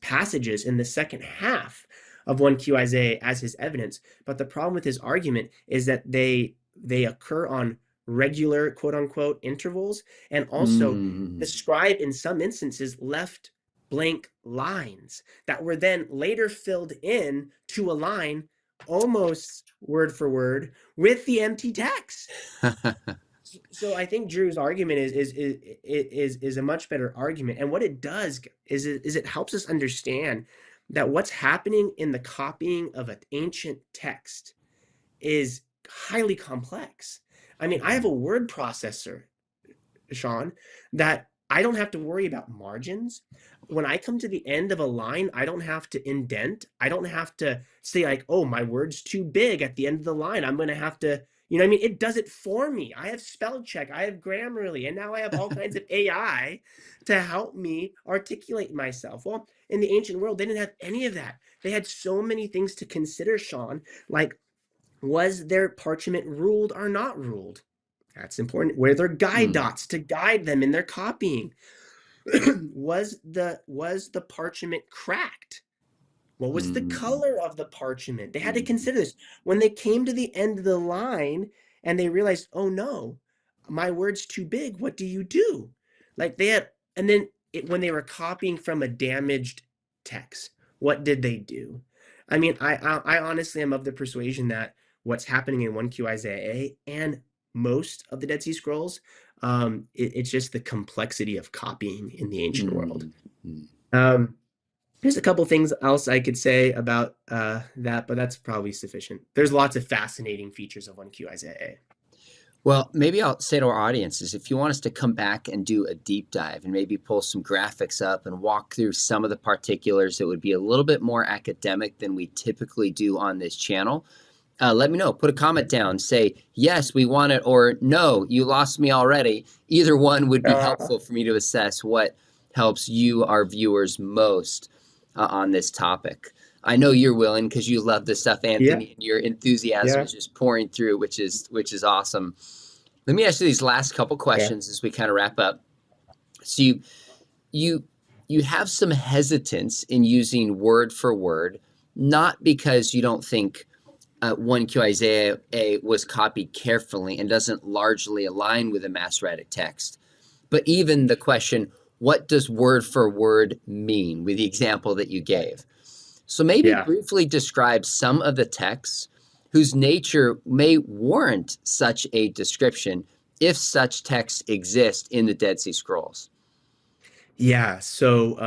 passages in the second half of 1Q Isaiah as his evidence. But the problem with his argument is that they occur on regular quote unquote intervals, and also the
mm,
scribe in some instances left blank lines that were then later filled in to align almost word for word with the empty text. So I think Drew's argument is a much better argument, and what it does is it helps us understand that what's happening in the copying of an ancient text is highly complex. I mean, I have a word processor, Sean, that I don't have to worry about margins. When I come to the end of a line, I don't have to indent. I don't have to say, like, oh, my word's too big at the end of the line. I'm going to have to, you know what I mean? It does it for me. I have spell check, I have Grammarly, and now I have all kinds of AI to help me articulate myself. Well, in the ancient world, they didn't have any of that. They had so many things to consider, Sean, like, was their parchment ruled or not ruled? That's important. Were there guide
mm,
dots to guide them in their copying? Was the parchment cracked? What was the
mm,
color of the parchment? They had to
mm,
consider this. When they came to the end of the line and they realized, oh no, my word's too big, what do you do? Like they had, and then when they were copying from a damaged text, what did they do? I mean, I honestly am of the persuasion that what's happening in 1Q Isaiah A and most of the Dead Sea Scrolls, it's just the complexity of copying in the ancient world.
mm, mm.
Um, there's a couple things else I could say about that, but that's probably sufficient. There's lots of fascinating features of 1Q Isaiah A.
Well, maybe I'll say to our audiences, if you want us to come back and do a deep dive and maybe pull some graphics up and walk through some of the particulars that would be a little bit more academic than we typically do on this channel, let me know. Put a comment down. Say, yes, we want it, or no, you lost me already. Either one would be helpful for me to assess what helps you, our viewers, most on this topic. I know you're willing because you love this stuff,
Yeah,
Anthony, and your enthusiasm
yeah,
is just pouring through, which is awesome. Let me ask you these last couple
yeah.
questions as we kind of wrap up. So you you have some hesitance in using word for word, not because you don't think 1Q Isaiah A was copied carefully and doesn't largely align with the Masoretic text, but even the question, what does word for word mean, with the example that you gave? So maybe
Yeah.
briefly describe some of the texts whose nature may warrant such a description if such texts exist in the Dead Sea Scrolls.
Yeah. So,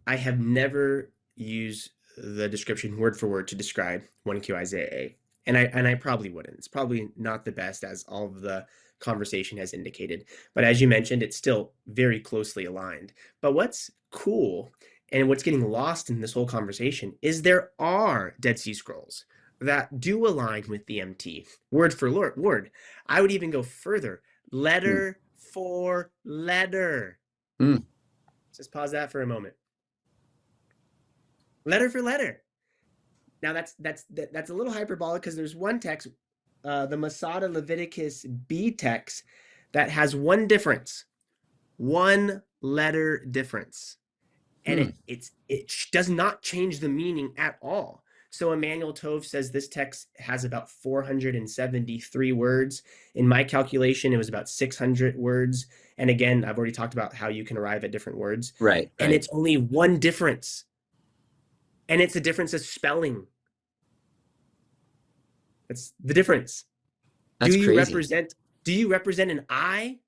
I have never used the description word for word to describe 1Q Isaiah A. And I probably wouldn't. It's probably not the best, as all of the conversation has indicated. But as you mentioned, it's still very closely aligned. But what's cool and what's getting lost in this whole conversation is there are Dead Sea Scrolls that do align with the MT, word for word. I would even go further,
Hmm.
letter for letter.
Hmm.
Just pause that for a moment. Letter for letter. Now that's a little hyperbolic because there's one text, the Masada Leviticus B text, that has one letter difference, and
Hmm.
it does not change the meaning at all. So Emmanuel Tove says this text has about 473 words. In my calculation, it was about 600 words. And again, I've already talked about how you can arrive at different words.
Right,
And
right.
it's only one difference. And it's a difference of spelling. That's the difference. Do
That's
you
crazy.
represent do you represent an I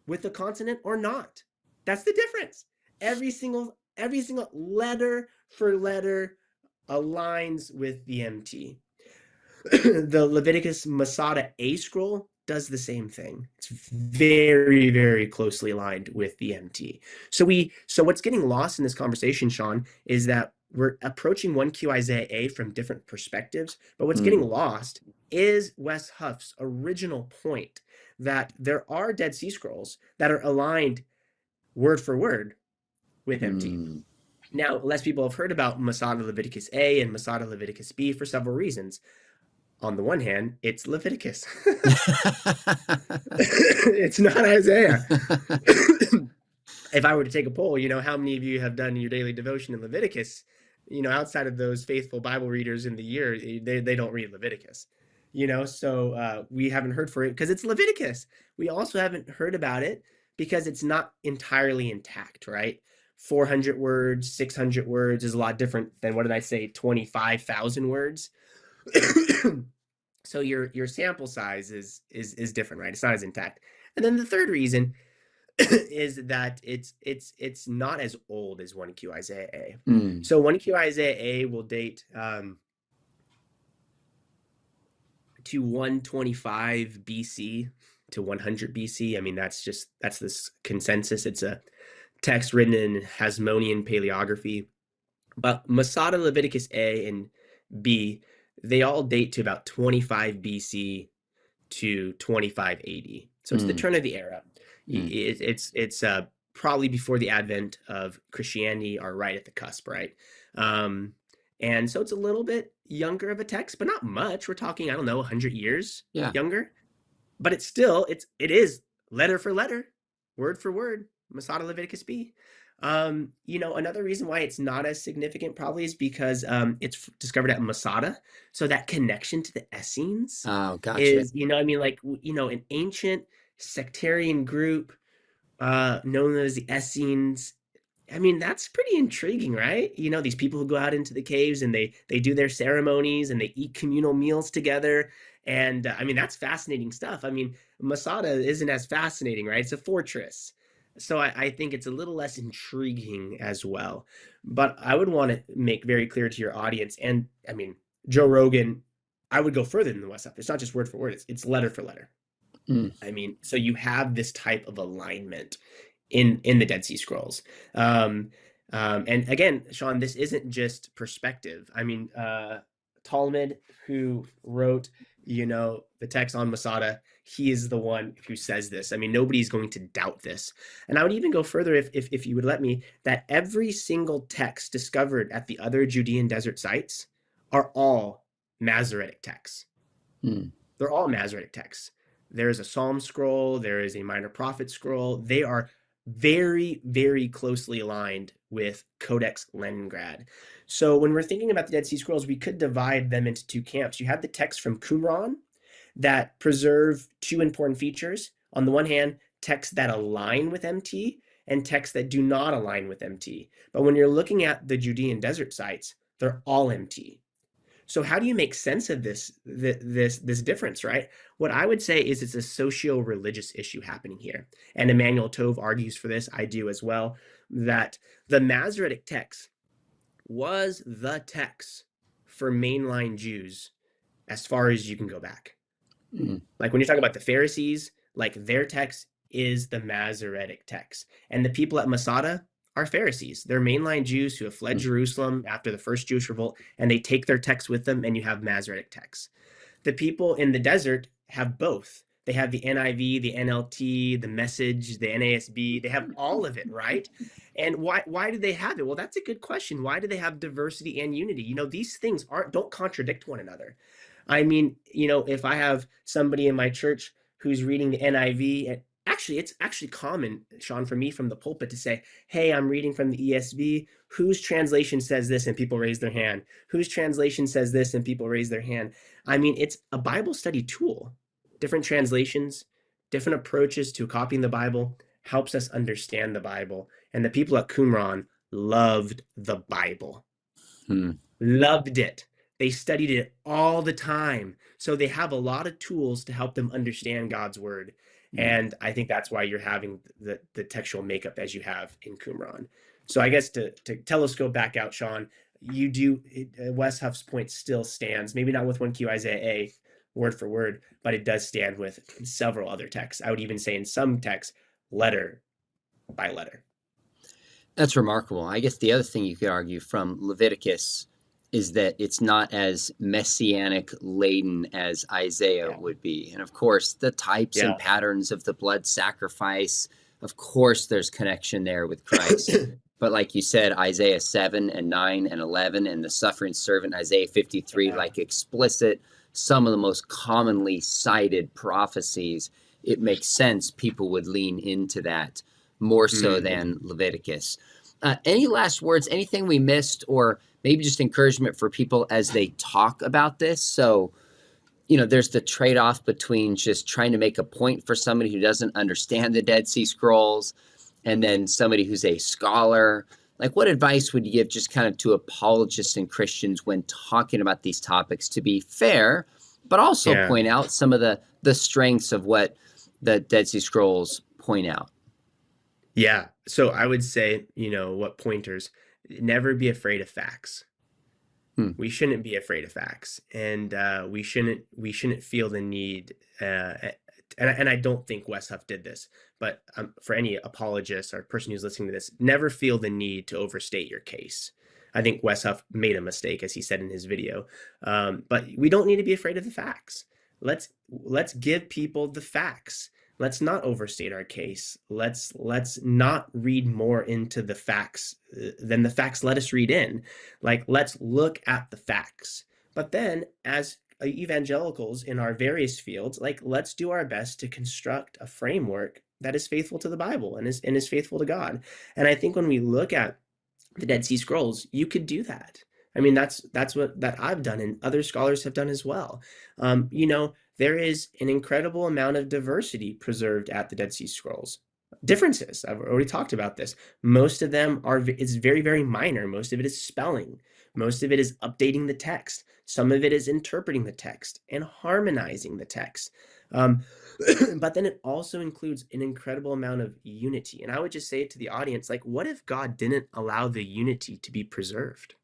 with a consonant or not? That's the difference. Every single letter for letter aligns with the MT. The Leviticus Masada A scroll does the same thing. It's very, very closely aligned with the MT. So what's getting lost in this conversation, Sean, is that we're approaching 1Q Isaiah A from different perspectives, but what's getting lost is Wes Huff's original point that there are Dead Sea Scrolls that are aligned word for word with MT. Now, less people have heard about Masada Leviticus A and Masada Leviticus B for several reasons. On the one hand, it's Leviticus. It's not Isaiah. If I were to take a poll, how many of you have done your daily devotion in Leviticus? Outside of those faithful Bible readers in the year, they don't read Leviticus. So we haven't heard for it because it's Leviticus. We also haven't heard about it because it's not entirely intact, right? 400 words, 600 words is a lot different than, what did I say, 25,000 words. So your sample size is different, right? It's not as intact. And then the third reason is that it's not as old as 1Q Isaiah A. So 1Q Isaiah A will date to 125 BC to 100 BC. I mean, that's this consensus. It's a text written in Hasmonean paleography. But Masada, Leviticus A and B, they all date to about 25 BC to 25 AD. So it's the turn of the era. It's probably before the advent of Christianity, or right at the cusp, right? And so it's a little bit younger of a text, but not much. We're talking, I don't know, 100 years younger. But it's still, it is letter for letter, word for word, Masada Leviticus B. Another reason why it's not as significant probably is because it's discovered at Masada. So that connection to the Essenes is, an ancient sectarian group known as the Essenes. I mean, that's pretty intriguing, right? These people who go out into the caves and they do their ceremonies and they eat communal meals together. And I mean, that's fascinating stuff. I mean, Masada isn't as fascinating, right? It's a fortress. So I think it's a little less intriguing as well. But I would want to make very clear to your audience, and I mean, Joe Rogan, I would go further than the West Huff. It's not just word for word, it's letter for letter. I mean, so you have this type of alignment in the Dead Sea Scrolls. And again, Sean, this isn't just perspective. I mean, Talmud, who wrote, the text on Masada, he is the one who says this. I mean, nobody's going to doubt this. And I would even go further, if you would let me, that every single text discovered at the other Judean desert sites are all Masoretic texts. They're all Masoretic texts. There is a Psalm scroll. There is a Minor Prophet scroll. They are very, very closely aligned with Codex Leningrad. So when we're thinking about the Dead Sea Scrolls, we could divide them into two camps. You have the texts from Qumran that preserve two important features. On the one hand, texts that align with MT and texts that do not align with MT. But when you're looking at the Judean desert sites, they're all MT. So how do you make sense of this difference, right? What I would say is it's a socio-religious issue happening here. And Emmanuel Tove argues for this, I do as well, that the Masoretic text was the text for mainline Jews as far as you can go back. Like when you're talking about the Pharisees, like their text is the Masoretic text. And the people at Masada are Pharisees. They're mainline Jews who have fled Jerusalem after the first Jewish revolt, and they take their text with them, and you have Masoretic texts. The people in the desert have both. They have the NIV, the NLT, the Message, the NASB. They have all of it, right? And why do they have it? Well, that's a good question. Why do they have diversity and unity? These things don't contradict one another. I mean, if I have somebody in my church who's reading the NIV, and it's actually common, Sean, for me from the pulpit to say, hey, I'm reading from the ESV. Whose translation says this? And people raise their hand. Whose translation says this? And people raise their hand. I mean, it's a Bible study tool. Different translations, different approaches to copying the Bible helps us understand the Bible. And the people at Qumran loved the Bible. Loved it. They studied it all the time. So they have a lot of tools to help them understand God's word.
Mm.
And I think that's why you're having the textual makeup as you have in Qumran. So I guess to telescope back out, Sean, you do, Wes Huff's point still stands, maybe not with 1Q Isaiah A word for word, but it does stand with several other texts. I would even say in some texts, letter by letter.
That's remarkable. I guess the other thing you could argue from Leviticus is that it's not as messianic laden as Isaiah
Yeah.
would be. And of course, the types and
Yeah.
patterns of the blood sacrifice, of course, there's connection there with Christ. But like you said, Isaiah 7 and 9 and 11, and the suffering servant, Isaiah 53,
Yeah.
like explicit, some of the most commonly cited prophecies, it makes sense people would lean into that more so than Leviticus. Any last words, anything we missed, or maybe just encouragement for people as they talk about this? So, there's the trade-off between just trying to make a point for somebody who doesn't understand the Dead Sea Scrolls and then somebody who's a scholar. Like, what advice would you give just kind of to apologists and Christians when talking about these topics, to be fair, but also
Yeah.
point out some of the strengths of what the Dead Sea Scrolls point out?
Yeah. So I would say, what pointers? Never be afraid of facts. We shouldn't be afraid of facts, and we shouldn't feel the need. And I don't think Wes Huff did this, but for any apologist or person who's listening to this, never feel the need to overstate your case. I think Wes Huff made a mistake, as he said in his video, but we don't need to be afraid of the facts. Let's give people the facts. Let's not overstate our case. Let's not read more into the facts than the facts let us read in. Like, let's look at the facts. But then, as evangelicals in our various fields, like, let's do our best to construct a framework that is faithful to the Bible and is faithful to God. And I think when we look at the Dead Sea Scrolls, you could do that. I mean, that's what that I've done, and other scholars have done as well. There is an incredible amount of diversity preserved at the Dead Sea Scrolls. Differences, I've already talked about this. Most of them it's very, very minor. Most of it is spelling. Most of it is updating the text. Some of it is interpreting the text and harmonizing the text. But then it also includes an incredible amount of unity. And I would just say it to the audience, like, what if God didn't allow the unity to be preserved?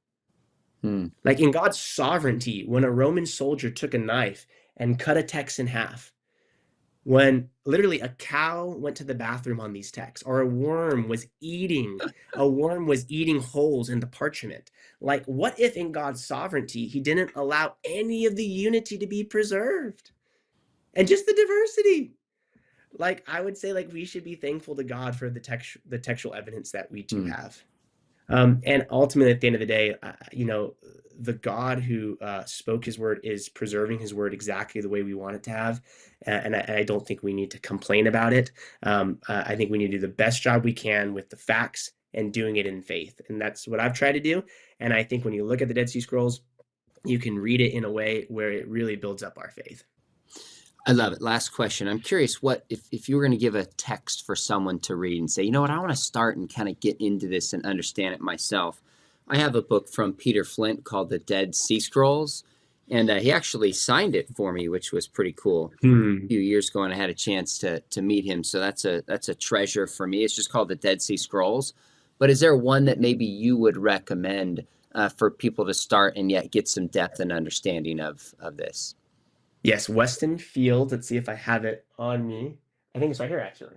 Like, in God's sovereignty, when a Roman soldier took a knife and cut a text in half, when literally a cow went to the bathroom on these texts, or a worm was eating holes in the parchment. Like, what if in God's sovereignty, he didn't allow any of the unity to be preserved? And just the diversity. Like, I would say, like, we should be thankful to God for the textual evidence that we do have. And ultimately, at the end of the day, the God who spoke his word is preserving his word exactly the way we want it to have. And I don't think we need to complain about it. I think we need to do the best job we can with the facts and doing it in faith. And that's what I've tried to do. And I think when you look at the Dead Sea Scrolls, you can read it in a way where it really builds up our faith.
I love it. Last question. I'm curious, what if you were going to give a text for someone to read and say, you know what, I want to start and kind of get into this and understand it myself. I have a book from Peter Flint called The Dead Sea Scrolls, and he actually signed it for me, which was pretty cool. A few years ago, and I had a chance to meet him, so that's a treasure for me. It's just called The Dead Sea Scrolls. But is there one that maybe you would recommend for people to start and yet get some depth and understanding of this?
Yes, Weston Field. Let's see if I have it on me. I think it's right here, actually.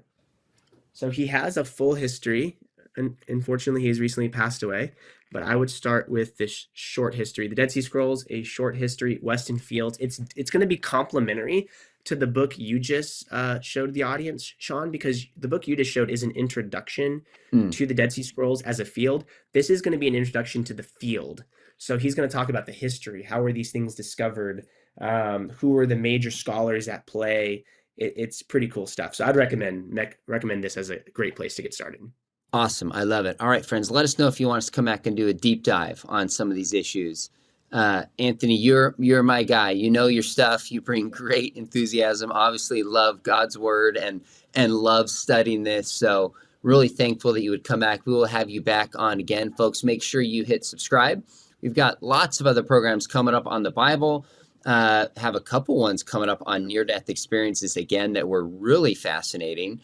So he has a full history, and unfortunately, he has recently passed away. But I would start with this short history. The Dead Sea Scrolls, a short history, Weston Fields. It's going to be complementary to the book you just showed the audience, Sean, because the book you just showed is an introduction to the Dead Sea Scrolls as a field. This is going to be an introduction to the field. So he's going to talk about the history. How were these things discovered? Who were the major scholars at play? It's pretty cool stuff. So I'd recommend this as a great place to get started.
Awesome. I love it. All right, friends, let us know if you want us to come back and do a deep dive on some of these issues. Anthony, you're my guy. You know your stuff. You bring great enthusiasm. Obviously love God's word and love studying this. So really thankful that you would come back. We will have you back on again. Folks, make sure you hit subscribe. We've got lots of other programs coming up on the Bible. have a couple ones coming up on near-death experiences again that were really fascinating,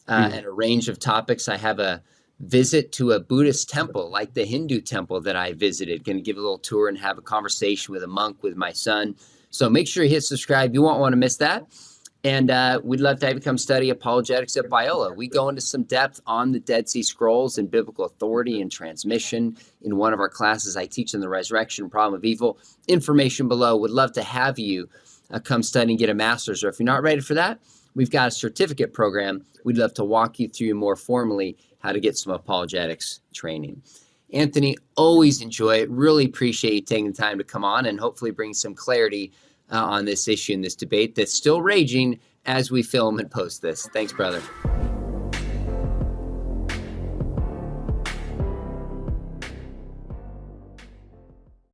and a range of topics. I have a visit to a Buddhist temple, like the Hindu temple that I visited. Going to give a little tour and have a conversation with a monk with my son. So make sure you hit subscribe. You won't want to miss that. And we'd love to have you come study apologetics at Biola. We go into some depth on the Dead Sea Scrolls and biblical authority and transmission. In one of our classes, I teach on the resurrection, problem of evil. Information below. Would love to have you come study and get a master's. Or if you're not ready for that, we've got a certificate program. We'd love to walk you through more formally how to get some apologetics training. Anthony, always enjoy it. Really appreciate you taking the time to come on and hopefully bring some clarity on this issue and this debate that's still raging as we film and post this. Thanks, brother.